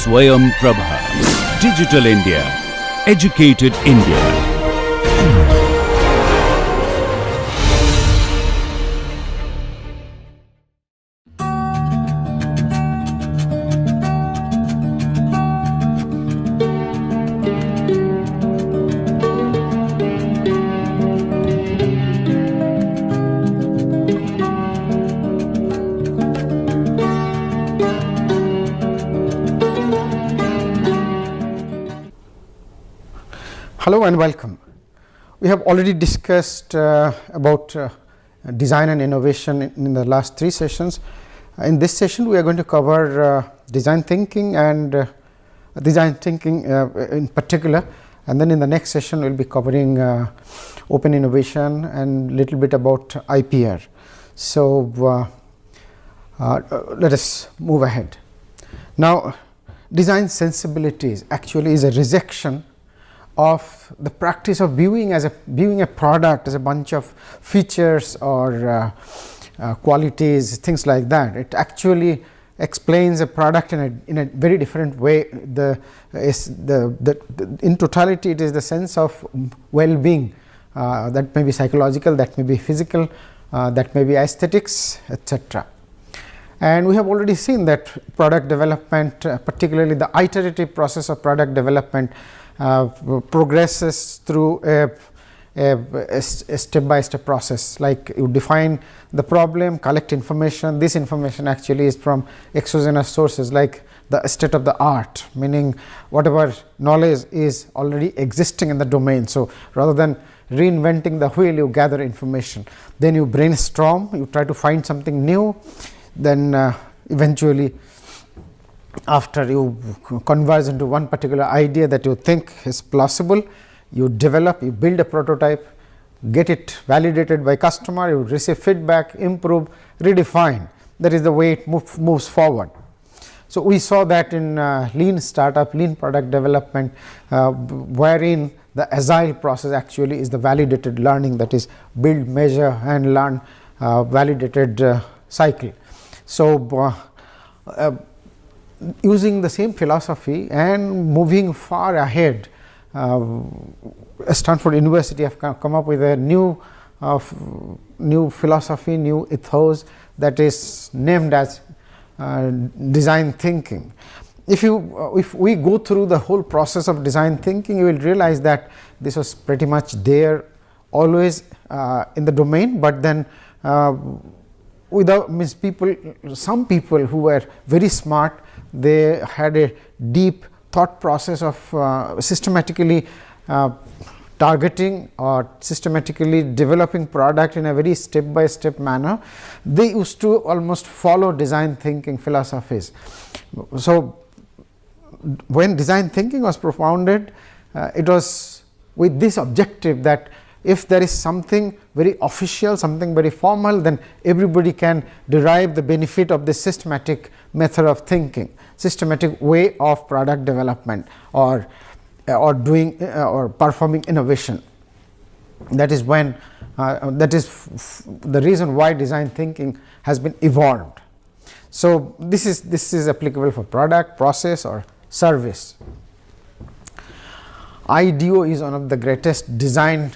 Swayam Prabha. Digital India. Educated India. Hello and welcome. We have already discussed about design and innovation in the last 3 sessions. In this session we are going to cover design thinking and in particular, and then in the next session we will be covering open innovation and little bit about IPR. So let us move ahead. Now, design sensibilities actually is a rejection of the practice of viewing a product as a bunch of features or qualities, things like that. It actually explains a product in a very different way. In totality, it is the sense of well-being that may be psychological, that may be physical, that may be aesthetics, etc. And we have already seen that product development, particularly the iterative process of product development, progresses through a step-by-step process. Like you define the problem, collect information. This information actually is from exogenous sources like the state of the art, meaning whatever knowledge is already existing in the domain. So rather than reinventing the wheel, you gather information, then you brainstorm, you try to find something new, then eventually after you converge into one particular idea that you think is plausible, you develop, you build a prototype, get it validated by customer, you receive feedback, improve, redefine. That is the way it moves forward. So we saw that in lean startup, lean product development, wherein the agile process actually is the validated learning, that is build, measure and learn, validated cycle. So using the same philosophy and moving far ahead, Stanford University have come up with a new philosophy, new ethos that is named as design thinking. If we go through the whole process of design thinking, you will realize that this was pretty much there always in the domain, but then some people who were very smart, they had a deep thought process of systematically targeting or systematically developing product in a very step-by-step manner. They used to almost follow design thinking philosophies. So when design thinking was propounded, it was with this objective that if there is something very official, something very formal, then everybody can derive the benefit of this systematic method of thinking, systematic way of product development or doing or performing innovation. That is when that is the reason why design thinking has been evolved. So this is applicable for product, process or service. IDEO is one of the greatest designer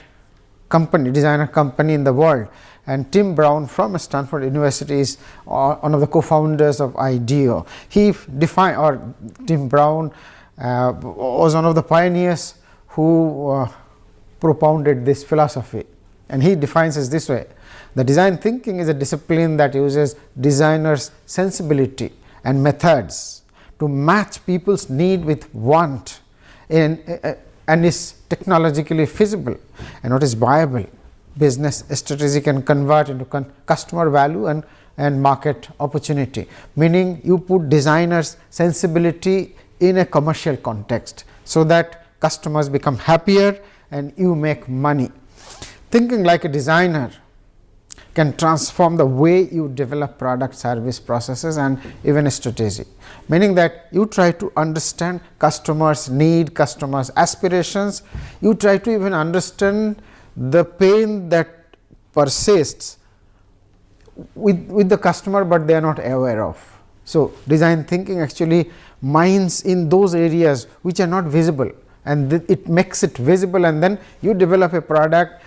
company in the world, and Tim Brown from Stanford University is one of the co-founders of IDEO. Tim Brown was one of the pioneers who propounded this philosophy, and he defines it this way: the design thinking is a discipline that uses designers' sensibility and methods to match people's need with want and is technologically feasible and what is viable business strategy can convert into customer value and market opportunity, meaning you put designers' sensibility in a commercial context so that customers become happier and you make money. Thinking like a designer can transform the way you develop product, service, processes and even strategy, meaning that you try to understand customers' need, customers' aspirations, you try to even understand the pain that persists with the customer but they are not aware of. So, design thinking actually mines in those areas which are not visible, and it makes it visible, and then you develop a product.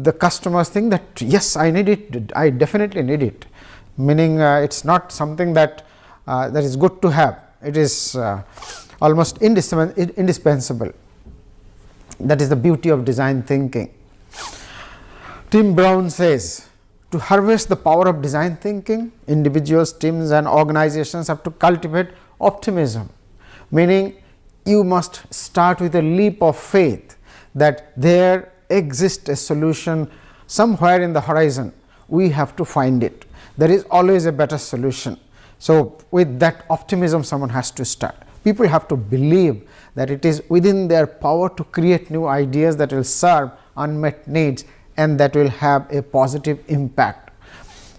The customers think that yes, I need it, I definitely need it, meaning it is not something that that is good to have, it is almost indispensable. That is the beauty of design thinking. Tim Brown says, to harvest the power of design thinking, individuals, teams and organizations have to cultivate optimism, meaning you must start with a leap of faith that there exists a solution somewhere in the horizon. We have to find it. There is always a better solution. So, with that optimism someone has to start. People have to believe that it is within their power to create new ideas that will serve unmet needs and that will have a positive impact.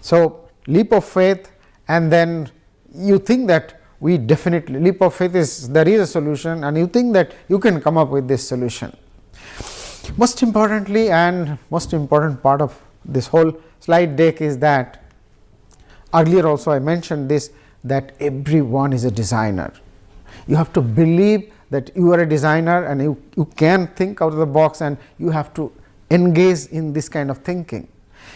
So, leap of faith, and then you think that we definitely, leap of faith is there is a solution and you think that you can come up with this solution. Most importantly, and most important part of this whole slide deck is that earlier also I mentioned this, that everyone is a designer. You have to believe that you are a designer and you can think out of the box, and you have to engage in this kind of thinking.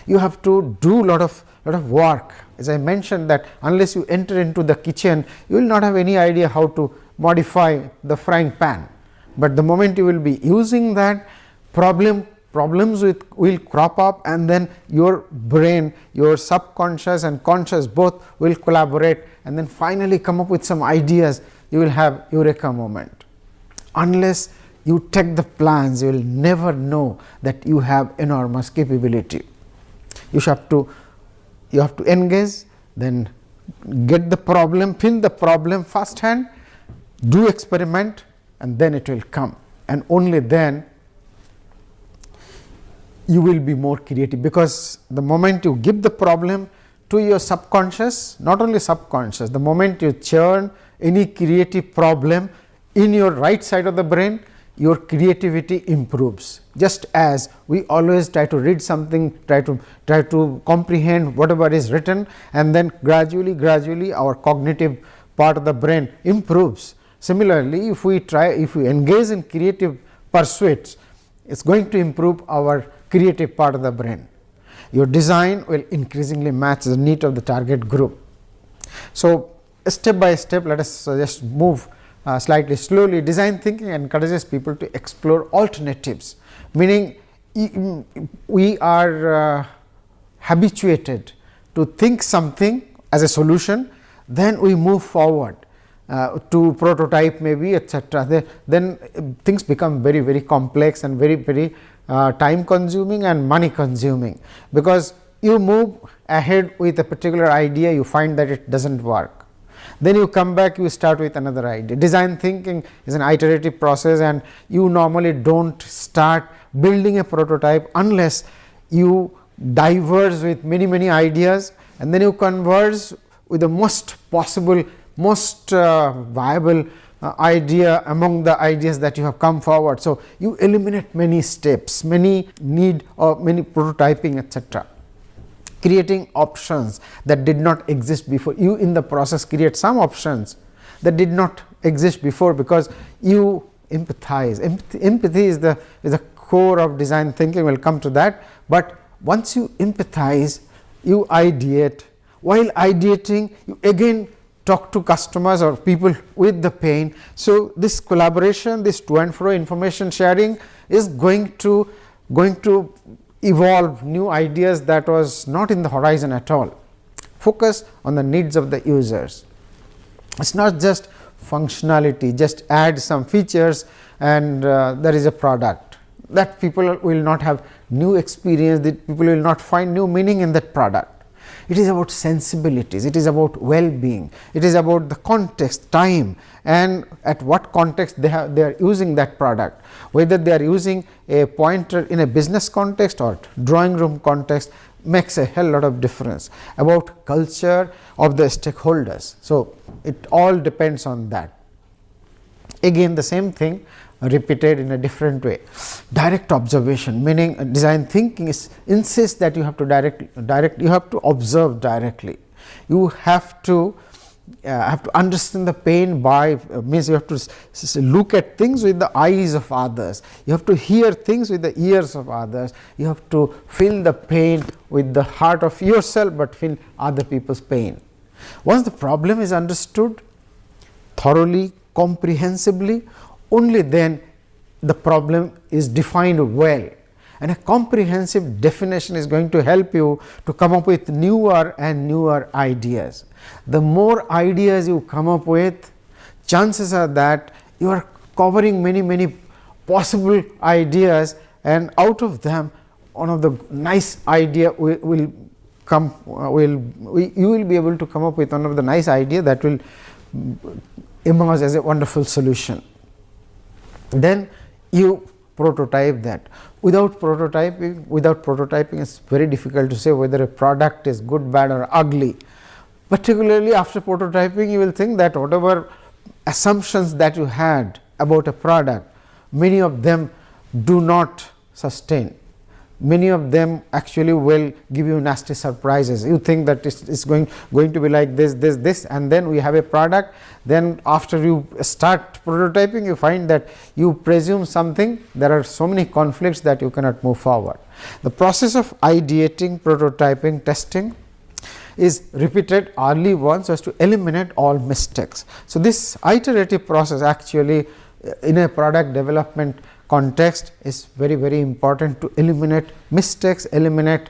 You have to do lot of work. As I mentioned, that unless you enter into the kitchen, you will not have any idea how to modify the frying pan, but the moment you will be using that, problems will crop up, and then your brain, your subconscious and conscious both will collaborate, and then finally come up with some ideas. You will have eureka moment. Unless you take the plans, you will never know that you have enormous capability. You have to engage, then get the problem, feel the problem first hand, do experiment, and then it will come, and only then you will be more creative, because the moment you give the problem to your subconscious, not only subconscious, the moment you churn any creative problem in your right side of the brain, your creativity improves. Just as we always try to read something, try to comprehend whatever is written, and then gradually our cognitive part of the brain improves. Similarly, if we engage in creative pursuits, it is going to improve our creative part of the brain. Your design will increasingly match the need of the target group. So, step by step, let us just move slightly slowly. Design thinking encourages people to explore alternatives, meaning we are habituated to think something as a solution, then we move forward to prototype maybe, etc. Then things become very complex and very time consuming and money consuming, because you move ahead with a particular idea, you find that it does not work. Then you come back, you start with another idea. Design thinking is an iterative process, and you normally do not start building a prototype unless you diverge with many ideas, and then you converge with the most possible, most viable idea among the ideas that you have come forward. So, you eliminate many steps, many need or many prototyping, etc. Creating options that did not exist before. You in the process create some options that did not exist before, because you empathize. Empathy is the core of design thinking. We will come to that, but once you empathize, you ideate. While ideating, you again talk to customers or people with the pain. So, this collaboration, this to and fro information sharing is going to evolve new ideas that was not in the horizon at all. Focus on the needs of the users. It is not just functionality, just add some features and there is a product. That people will not have new experience, that people will not find new meaning in that product. It is about sensibilities, it is about well-being, it is about the context, time, and at what context they are using that product, whether they are using a pointer in a business context or drawing room context makes a hell lot of difference, about culture of the stakeholders. So, it all depends on that. Again the same thing repeated in a different way. Direct observation, meaning design thinking insists that you have to you have to observe directly. You have to have to understand the pain by means you have to look at things with the eyes of others, you have to hear things with the ears of others, you have to feel the pain with the heart of yourself, but feel other people's pain. Once the problem is understood thoroughly, comprehensively, only then the problem is defined well, and a comprehensive definition is going to help you to come up with newer and newer ideas. The more ideas you come up with, chances are that you are covering many possible ideas, and out of them one of the nice idea will come, you will be able to come up with one of the nice idea that will emerge as a wonderful solution. Then you prototype that. Without prototyping it's very difficult to say whether a product is good, bad or ugly. Particularly after prototyping, you will think that whatever assumptions that you had about a product, many of them do not sustain. Many of them actually will give you nasty surprises. You think that it's going to be like this, and then we have a product. Then after you start prototyping, you find that you presume something. There are so many conflicts that you cannot move forward. The process of ideating, prototyping, testing is repeated early once so as to eliminate all mistakes. So this iterative process actually in a product development context is very important to eliminate mistakes, eliminate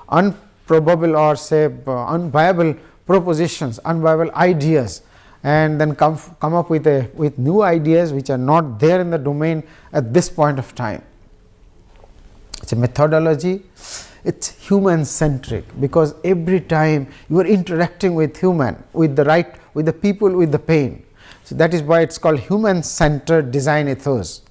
unprobable or say unviable propositions, unviable ideas, and then come up with new ideas which are not there in the domain at this point of time. It's a methodology. It's human centric, because every time you are interacting with human, with the people with the pain. So that is why it's called human centered design ethos.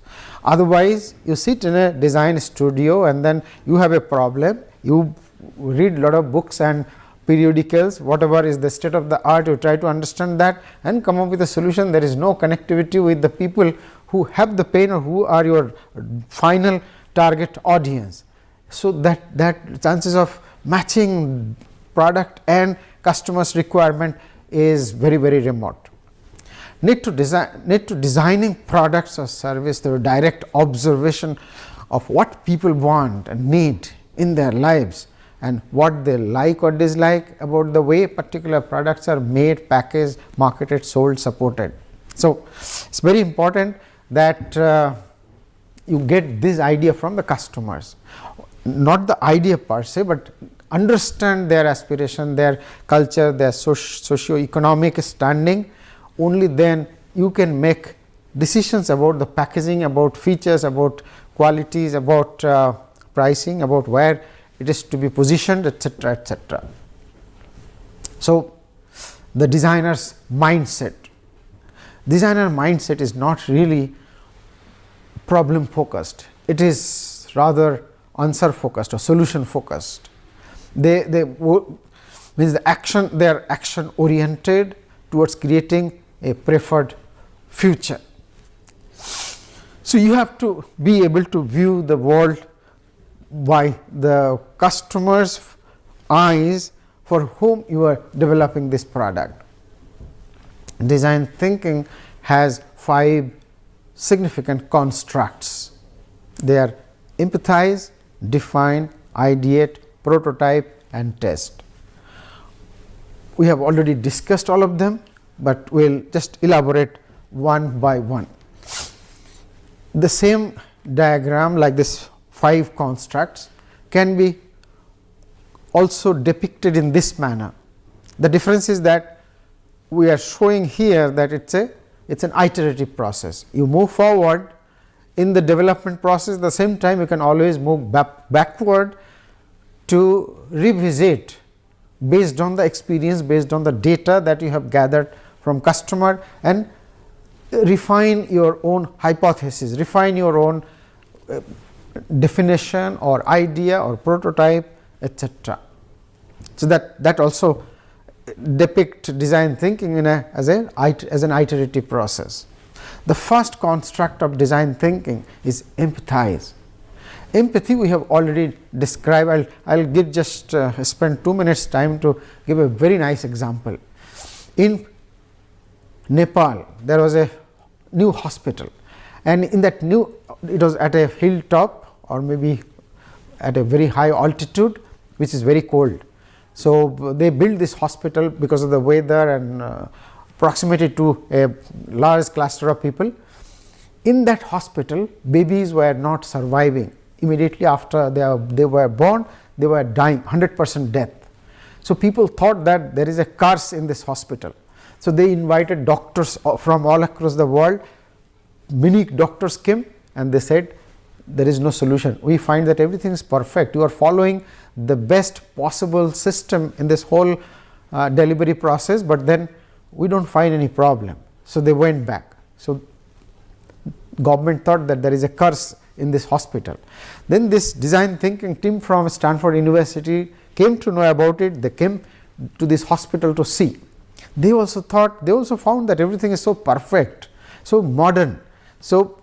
Otherwise you sit in a design studio and then you have a problem, you read a lot of books and periodicals, whatever is the state of the art, you try to understand that and come up with a solution. There is no connectivity with the people who have the pain or who are your final target audience. So that chances of matching product and customer's requirement is very remote. Need to designing products or service through direct observation of what people want and need in their lives and what they like or dislike about the way particular products are made, packaged, marketed, sold, supported. So it's very important that you get this idea from the customers, not the idea per se, but understand their aspiration, their culture, their socio-economic standing. Only then you can make decisions about the packaging, about features, about qualities, about pricing, about where it is to be positioned, etc., etc. So the designer's mindset. Designer mindset is not really problem focused. It is rather answer focused or solution focused. They means the action. They are action oriented towards creating a preferred future. So you have to be able to view the world by the customer's eyes for whom you are developing this product. Design thinking has 5 significant constructs. They are empathize, define, ideate, prototype and test. We have already discussed all of them, but we will just elaborate one by one. The same diagram like this 5 constructs can be also depicted in this manner. The difference is that we are showing here that it's an iterative process. You move forward in the development process, at the same time you can always move backward to revisit based on the experience, based on the data that you have gathered from customer, and refine your own hypothesis, refine your own definition or idea or prototype, etc. So that also depict design thinking in as an iterative process. The first construct of design thinking is empathize. Empathy we have already described. I'll give just spend 2 minutes time to give a very nice example. In Nepal, there was a new hospital, and in that new, it was at a hilltop or maybe at a very high altitude, which is very cold. So, they built this hospital because of the weather and proximity to a large cluster of people. In that hospital, babies were not surviving. Immediately after they were born, they were dying, 100% death. So, people thought that there is a curse in this hospital. So, they invited doctors from all across the world. Many doctors came and they said, there is no solution. We find that everything is perfect. You are following the best possible system in this whole delivery process, but then we do not find any problem. So, they went back. So, government thought that there is a curse in this hospital. Then this design thinking team from Stanford University came to know about it. They came to this hospital to see. They also thought, they also found that everything is so perfect, so modern. So,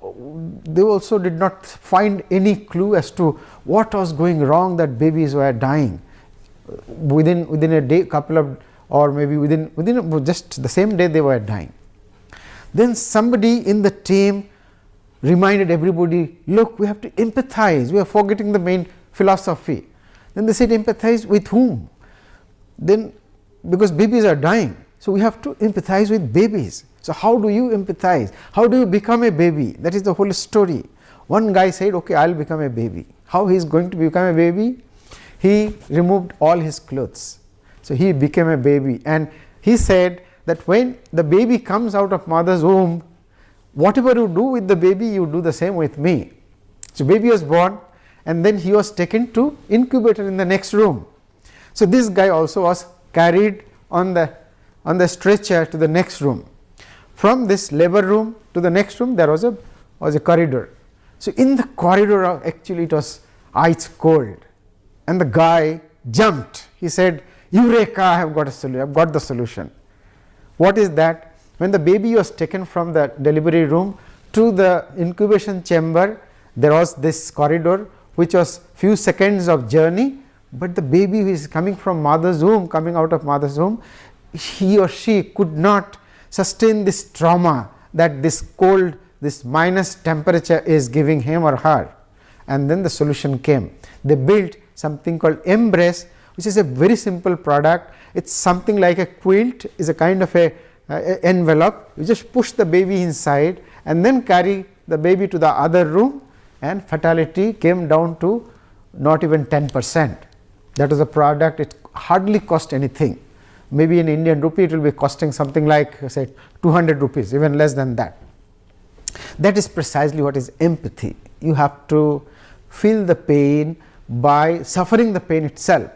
they also did not find any clue as to what was going wrong, that babies were dying. Within a day, couple of, or maybe within just the same day they were dying. Then somebody in the team reminded everybody, look, we have to empathize, we are forgetting the main philosophy. Then they said, empathize with whom? Then, because babies are dying, so we have to empathize with babies. So, how do you empathize? How do you become a baby? That is the whole story. One guy said, okay, I will become a baby. How he is going to become a baby? He removed all his clothes. So, he became a baby, and he said that when the baby comes out of mother's womb, whatever you do with the baby, you do the same with me. So, baby was born, and then he was taken to incubator in the next room. So, this guy also was carried on the stretcher to the next room. From this labor room to the next room, there was a corridor. So, in the corridor, actually it was ice cold, and the guy jumped. He said, Eureka, I have got a solution, I have got the solution. What is that? When the baby was taken from the delivery room to the incubation chamber, there was this corridor which was few seconds of journey, but the baby who is coming from mother's womb, coming out of mother's womb, he or she could not sustain this trauma that this cold, this minus temperature is giving him or her. And then the solution came. They built something called Embrace, which is a very simple product. It is something like a quilt, is a kind of a envelope. You just push the baby inside and then carry the baby to the other room, and fatality came down to not even 10%. That was a product, it hardly cost anything. Maybe in Indian rupee it will be costing something like, say, 200 rupees, even less than that. That is precisely what is empathy. You have to feel the pain by suffering the pain itself.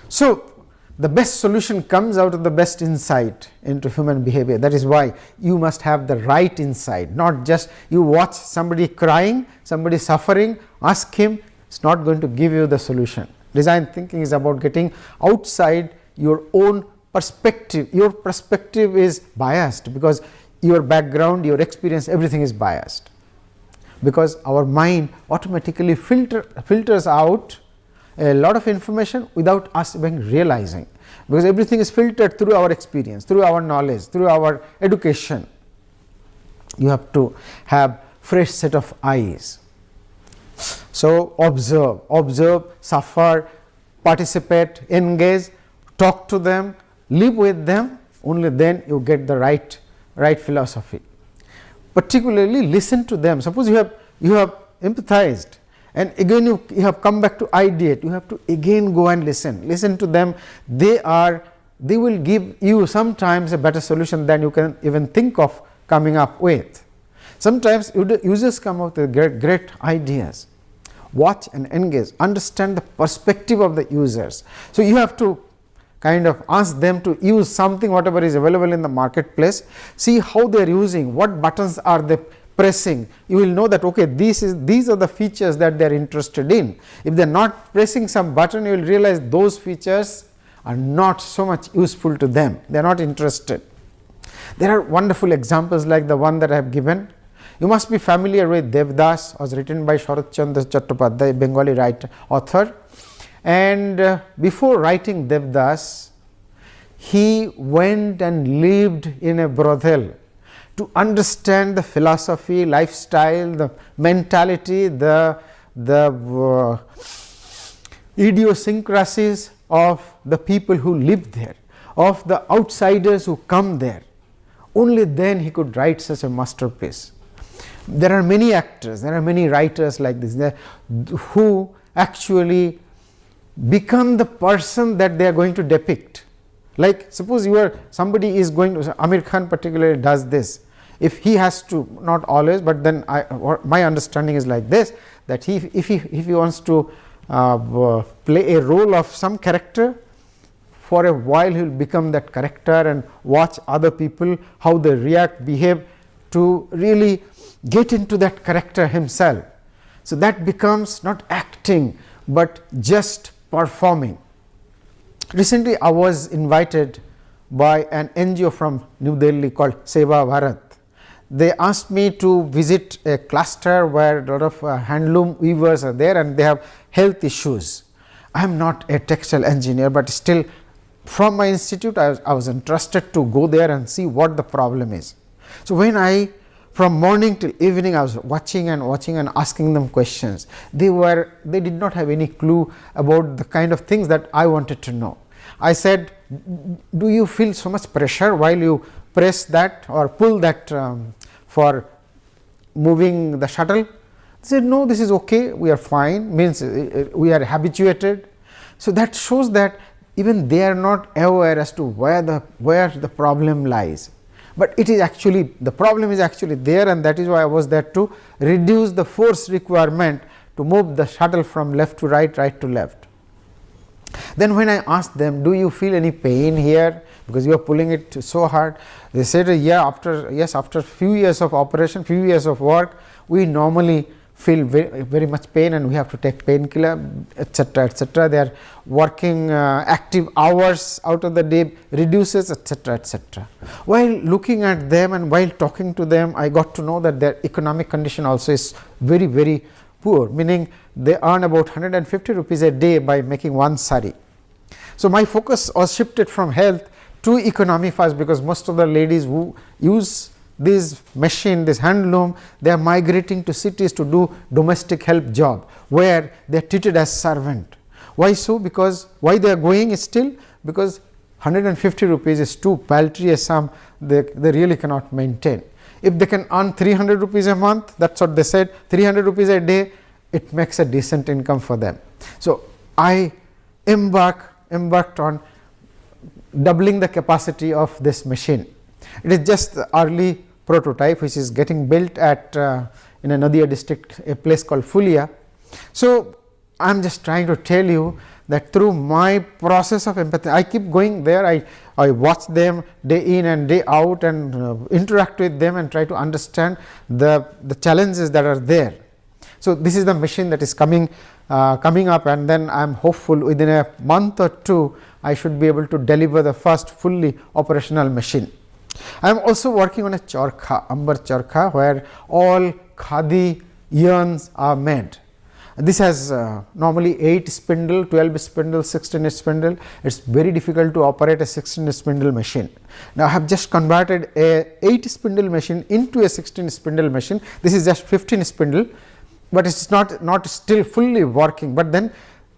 So, the best solution comes out of the best insight into human behavior. That is why you must have the right insight, not just you watch somebody crying, somebody suffering, ask him, it is not going to give you the solution. Design thinking is about getting outside your own perspective. Your perspective is biased because your background, your experience, everything is biased, because our mind automatically filters out a lot of information without us even realizing, because everything is filtered through our experience, through our knowledge, through our education. You have to have fresh set of eyes. So, observe, suffer, participate, engage, talk to them, live with them, only then you get the right philosophy. Particularly listen to them. Suppose you have empathized, and again you have come back to ideate, you have to again go and listen to them. They will give you sometimes a better solution than you can even think of coming up with. Sometimes users come up with great ideas. Watch and engage, understand the perspective of the users. So, you have to kind of ask them to use something whatever is available in the marketplace, see how they are using, what buttons are they pressing. You will know that okay, these are the features that they are interested in. If they are not pressing some button, you will realize those features are not so much useful to them, they are not interested. There are wonderful examples like the one that I have given. You must be familiar with Devdas, was written by Sharat Chandra Chattopadhyay, Bengali author. And before writing Devdas, he went and lived in a brothel to understand the philosophy, lifestyle, the mentality, the idiosyncrasies of the people who live there, of the outsiders who come there. Only then he could write such a masterpiece. There are many actors, there are many writers like this who actually become the person that they are going to depict. Like suppose somebody is going to, Amir Khan particularly does this. If he has to, not always, but then my understanding is like this, that if he wants to play a role of some character, for a while he will become that character and watch other people how they react, behave, to really get into that character himself. So that becomes not acting but just performing. Recently I was invited by an NGO from New Delhi called Seva Bharat. They asked me to visit a cluster where a lot of handloom weavers are there and they have health issues. I am not a textile engineer, but still from my institute I was interested to go there and see what the problem is. So when from morning till evening I was watching and asking them questions. They did not have any clue about the kind of things that I wanted to know. I said, do you feel so much pressure while you press that or pull that for moving the shuttle? They said, no, this is okay, we are fine, means we are habituated. So that shows that even they are not aware as to where the problem lies. But it is actually, the problem is actually there, and that is why I was there to reduce the force requirement to move the shuttle from left to right, right to left. Then when I asked them, do you feel any pain here because you are pulling it so hard? They said, yeah, after few years of operation, few years of work, we normally feel very much pain and we have to take painkiller, etc., etc. They are working active hours out of the day reduces, etc., etc. While looking at them and while talking to them, I got to know that their economic condition also is very, very poor, meaning they earn about 150 rupees a day by making one sari. So my focus was shifted from health to economy first, because most of the ladies who use this machine, this handloom, they are migrating to cities to do domestic help job where they are treated as servant. Why so? Because why they are going is still because 150 rupees is too paltry a sum, they really cannot maintain. If they can earn 300 rupees a month, that is what they said, 300 rupees a day, it makes a decent income for them. So I embarked on doubling the capacity of this machine. It is just the early prototype which is getting built at in a Nadia district, a place called Fulia. So I am just trying to tell you that through my process of empathy, I keep going there, I watch them day in and day out and interact with them and try to understand the challenges that are there. So this is the machine that is coming up, and then I am hopeful within a month or two I should be able to deliver the first fully operational machine. I am also working on a charkha, Ambar charkha, where all khadi yarns are made. This has normally 8 spindle, 12 spindle, 16 spindle. It is very difficult to operate a 16 spindle machine. Now I have just converted a 8 spindle machine into a 16 spindle machine. This is just 15 spindle, but it is not still fully working, but then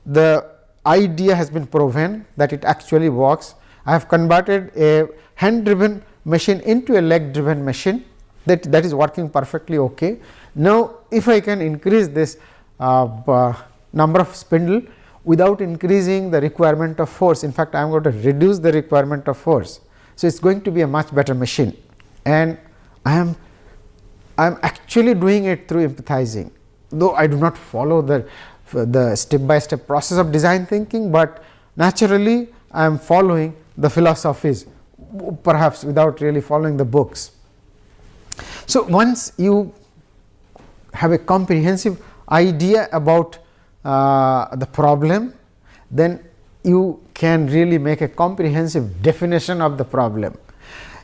the idea has been proven that it actually works. I have converted a hand driven machine into a leg driven machine that is working perfectly okay. Now if I can increase this number of spindle without increasing the requirement of force, in fact I am going to reduce the requirement of force. So it is going to be a much better machine, and I am actually doing it through empathizing, though I do not follow the step by step process of design thinking, but naturally I am following the philosophies, perhaps without really following the books. So once you have a comprehensive idea about the problem, then you can really make a comprehensive definition of the problem.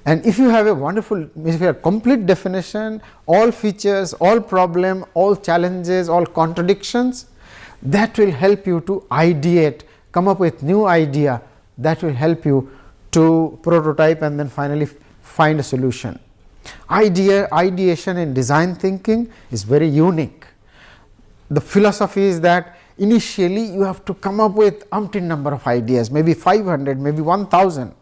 And if you have a wonderful, if you have complete definition, all features, all problem, all challenges, all contradictions, that will help you to ideate, come up with new idea that will help you to prototype and then finally find a solution. Ideation in design thinking is very unique. The philosophy is that initially you have to come up with umpteen number of ideas, maybe 500, maybe 1000.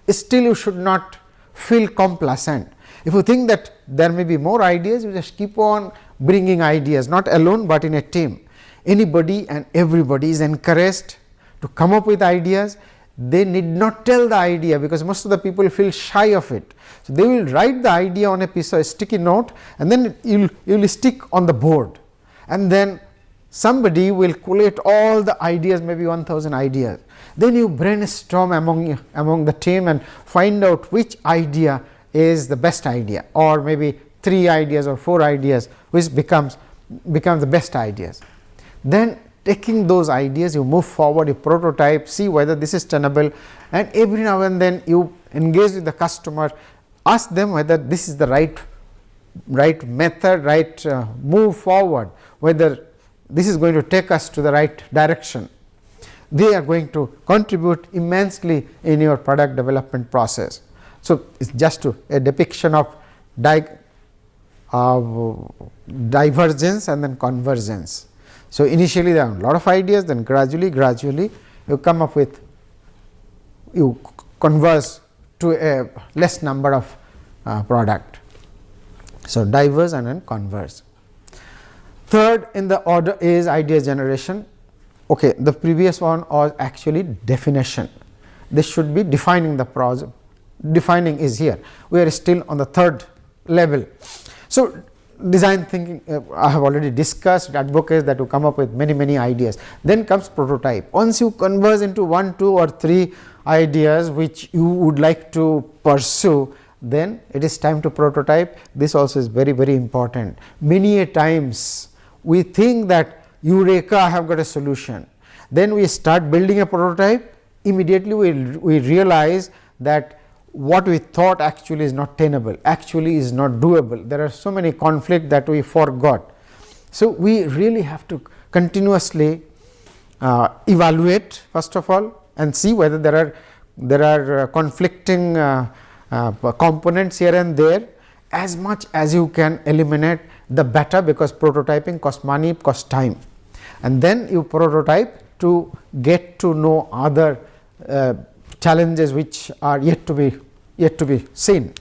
Still you should not feel complacent. If you think that there may be more ideas, you just keep on bringing ideas, not alone but in a team. Anybody and everybody is encouraged to come up with ideas. They need not tell the idea, because most of the people feel shy of it. So, they will write the idea on a piece of sticky note and then you will stick on the board, and then somebody will collate all the ideas, maybe 1000 ideas. Then you brainstorm among the team and find out which idea is the best idea, or maybe 3 ideas or 4 ideas which becomes the best ideas. Then taking those ideas, you move forward, you prototype, see whether this is tenable, and every now and then you engage with the customer, ask them whether this is the right method, right move forward, whether this is going to take us to the right direction. They are going to contribute immensely in your product development process. So, it is just a depiction of divergence and then convergence. So, initially there are a lot of ideas, then gradually you come up with, you converge to a less number of product. So, diverge and then converge. Third in the order is idea generation. Okay, the previous one was actually definition. This should be defining the project. Defining is here. We are still on the third level. So, design thinking I have already discussed, it advocates that you come up with many ideas. Then comes prototype. Once you converge into 1, 2 or 3 ideas which you would like to pursue, then it is time to prototype. This also is very important. Many a times we think that eureka, I have got a solution. Then we start building a prototype, immediately we realize that what we thought actually is not tenable, actually is not doable. There are so many conflicts that we forgot. So, we really have to continuously evaluate first of all and see whether there are conflicting components here and there. As much as you can eliminate, the better, because prototyping costs money, costs time, and then you prototype to get to know other challenges which are yet to be seen.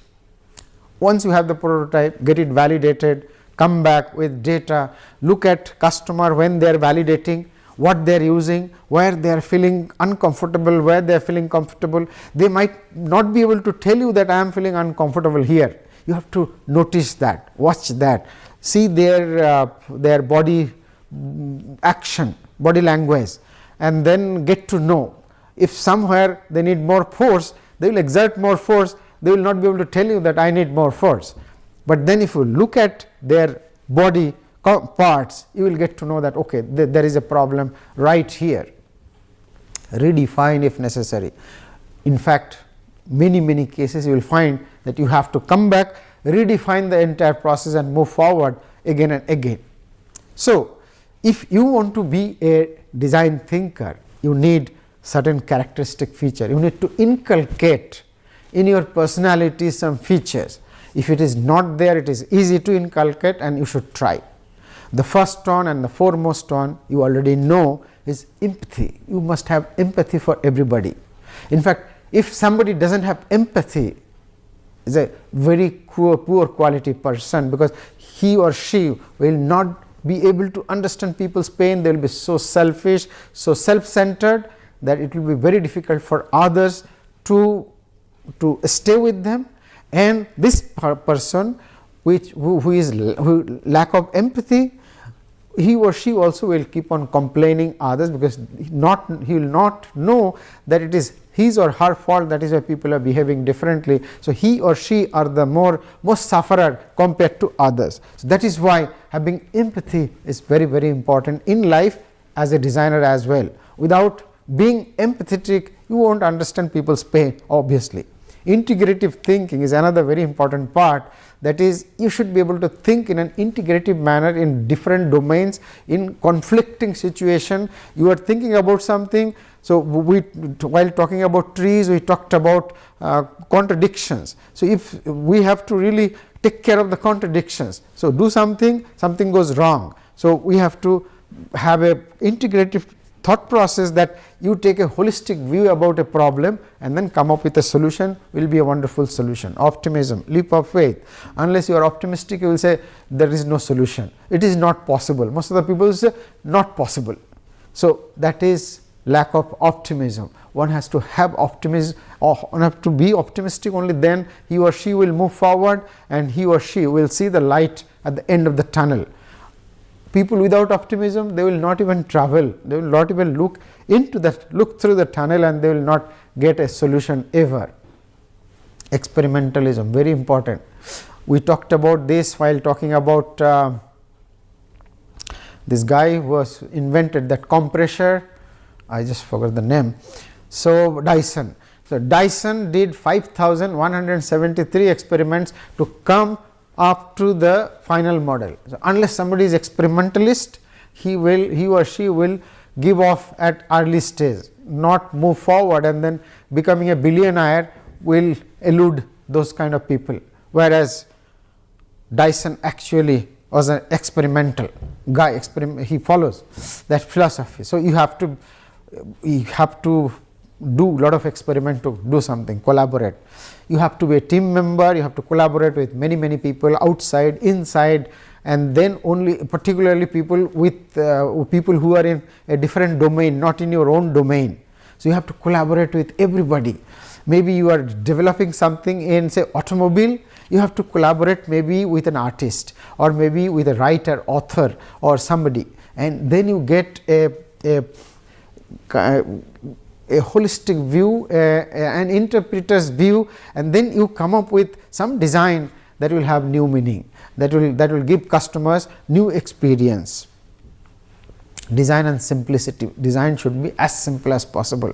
Once you have the prototype, get it validated, come back with data, look at customer when they are validating, what they are using, where they are feeling uncomfortable, where they are feeling comfortable. They might not be able to tell you that I am feeling uncomfortable here. You have to notice that, watch that, see their body action, body language, and then get to know. If somewhere they need more force, they will exert more force, they will not be able to tell you that I need more force. But then if you look at their body parts, you will get to know that okay, there is a problem right here. Redefine if necessary. In fact, many cases you will find that you have to come back, redefine the entire process and move forward again and again. So, if you want to be a design thinker, you need certain characteristic feature. You need to inculcate in your personality some features. If it is not there, it is easy to inculcate and you should try. The first one and the foremost one you already know is empathy. You must have empathy for everybody. In fact, if somebody does not have empathy, is a very poor quality person, because he or she will not be able to understand people's pain. They will be so selfish, so self-centered, that it will be very difficult for others to stay with them. And this person who lack of empathy, he or she also will keep on complaining others, because he will not know that it is his or her fault, that is why people are behaving differently. So, he or she are the most sufferer compared to others. So, that is why having empathy is very important in life as a designer as well. Without being empathetic, you won't understand people's pain obviously. Integrative thinking is another very important part, that is, you should be able to think in an integrative manner in different domains. In conflicting situation, you are thinking about something. So, while talking about trees, we talked about contradictions. So, if we have to really take care of the contradictions, so do something, something goes wrong. So, we have to have a integrative thought process, that you take a holistic view about a problem and then come up with a solution, will be a wonderful solution. Optimism, leap of faith. Unless you are optimistic, you will say there is no solution, it is not possible. Most of the people say not possible. So, that is lack of optimism. One has to have optimism, or one has to be optimistic, only then he or she will move forward and he or she will see the light at the end of the tunnel. People without optimism, they will not even travel, they will not even look through the tunnel, and they will not get a solution ever. Experimentalism, very important. We talked about this while talking about this guy who was invented that compressor, I just forgot the name. So, Dyson. So, Dyson did 5,173 experiments to come up to the final model. So, unless somebody is experimentalist, he or she will give off at early stage, not move forward, and then becoming a billionaire will elude those kind of people. Whereas, Dyson actually was an experimental guy, he follows that philosophy. So, you have to do a lot of experiment to do something, collaborate. You have to be a team member, you have to collaborate with many people outside, inside, and then only particularly people with people who are in a different domain, not in your own domain. So, you have to collaborate with everybody. Maybe you are developing something in, say, automobile, you have to collaborate maybe with an artist, or maybe with a writer, author, or somebody, and then you get a holistic view, an interpreter's view, and then you come up with some design that will have new meaning, that will give customers new experience. Design and simplicity. Design should be as simple as possible.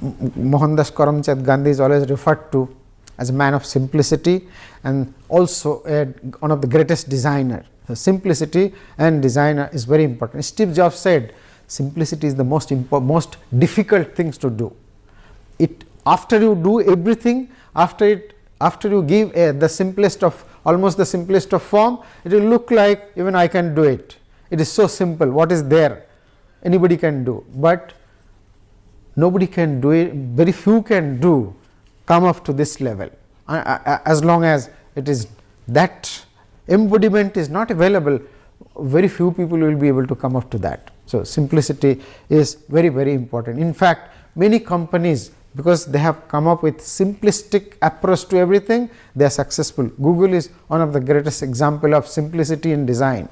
Mohandas Karamchand Gandhi is always referred to as a man of simplicity, and also one of the greatest designer. So, simplicity and design is very important. Steve Jobs said, simplicity is the most difficult things to do. After you do everything, after you give the simplest of, almost the simplest of form, it will look like even I can do it. It is so simple. What is there? Anybody can do, but nobody can do it. Very few can do, come up to this level. As long as it is that embodiment is not available, very few people will be able to come up to that. So, simplicity is very important. In fact, many companies, because they have come up with simplistic approach to everything, they are successful. Google is one of the greatest example of simplicity in design.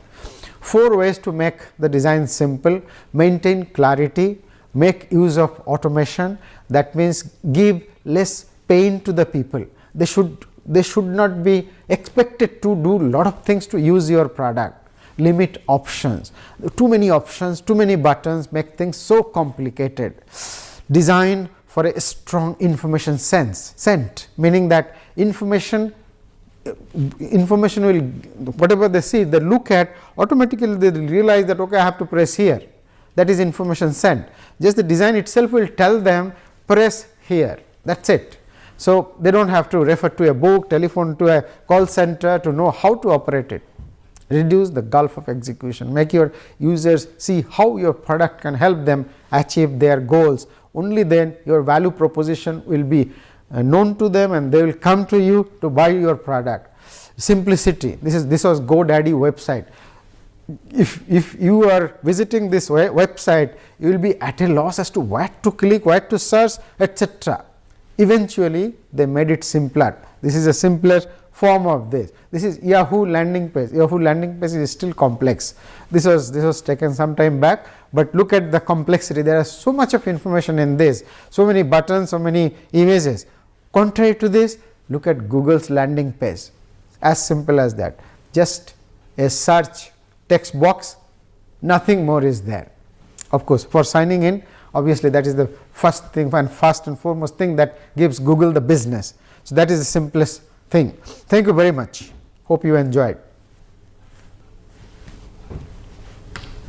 4 ways to make the design simple: maintain clarity, make use of automation, that means give less pain to the people. They should not be expected to do lot of things to use your product. Limit options, too many options, too many buttons make things so complicated. Design for a strong information scent, meaning that information will, whatever they see, they look at, automatically they realize that okay, I have to press here. That is information scent. Just the design itself will tell them press here, that is it. So, they do not have to refer to a book, telephone to a call center to know how to operate it. Reduce the gulf of execution, make your users see how your product can help them achieve their goals. Only then your value proposition will be known to them, and they will come to you to buy your product. Simplicity, this was GoDaddy website. If you are visiting this website, you will be at a loss as to what to click, what to search, etc. Eventually, they made it simpler. This is a simpler form of this. This is Yahoo landing page. Yahoo landing page is still complex. This was taken some time back, but look at the complexity. There is so much of information in this, so many buttons, so many images. Contrary to this, look at Google's landing page. As simple as that. Just a search text box, nothing more is there. Of course, for signing in, Obviously, that is the first thing and first and foremost thing that gives Google the business. So, that is the simplest thing. Thank you very much. Hope you enjoyed.